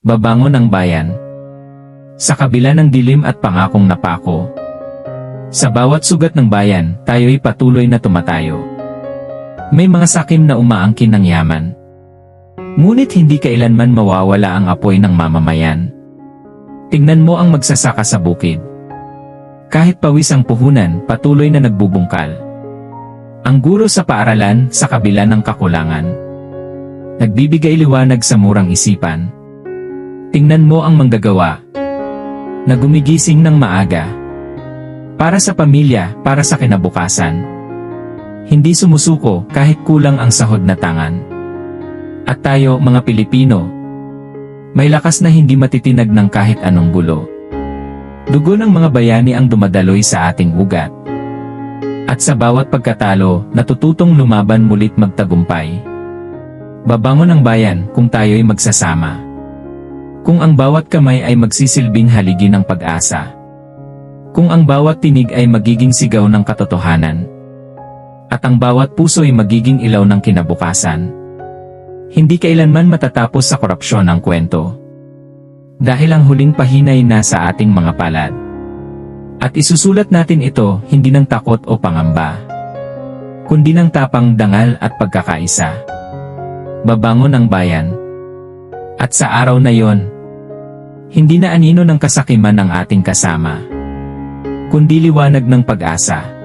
Babangon ang bayan. Sa kabila ng dilim at pangakong napako. Sa bawat sugat ng bayan, tayo'y patuloy na tumatayo. May mga sakim na umaangkin ng yaman. Ngunit hindi kailanman mawawala ang apoy ng mamamayan. Tingnan mo ang magsasaka sa bukid. Kahit pawis ang puhunan, patuloy na nagbubungkal. Ang guro sa paaralan, sa kabila ng kakulangan. Nagbibigay liwanag sa murang isipan. Tingnan mo ang manggagawa. Na gumigising ng maaga. Para sa pamilya, para sa kinabukasan. Hindi sumusuko kahit kulang ang sahod na tangan. At tayo, mga Pilipino, may lakas na hindi matitinag ng kahit anong gulo. Dugo ng mga bayani ang dumadaloy sa ating ugat. At sa bawat pagkatalo, natututong lumaban mulit magtagumpay. Babangon ang bayan kung tayo'y magsasama. Kung ang bawat kamay ay magsisilbing haligi ng pag-asa. Kung ang bawat tinig ay magiging sigaw ng katotohanan. At ang bawat puso ay magiging ilaw ng kinabukasan. Hindi kailanman matatapos sa korupsyon ang kwento. Dahil ang huling pahinay nasa ating mga palad. At isusulat natin ito hindi ng takot o pangamba. Kundi ng tapang, dangal at pagkakaisa. Babangon ang bayan. At sa araw na yon, hindi na anino ng kasakiman ang ating kasama. Kundi liwanag ng pag-asa.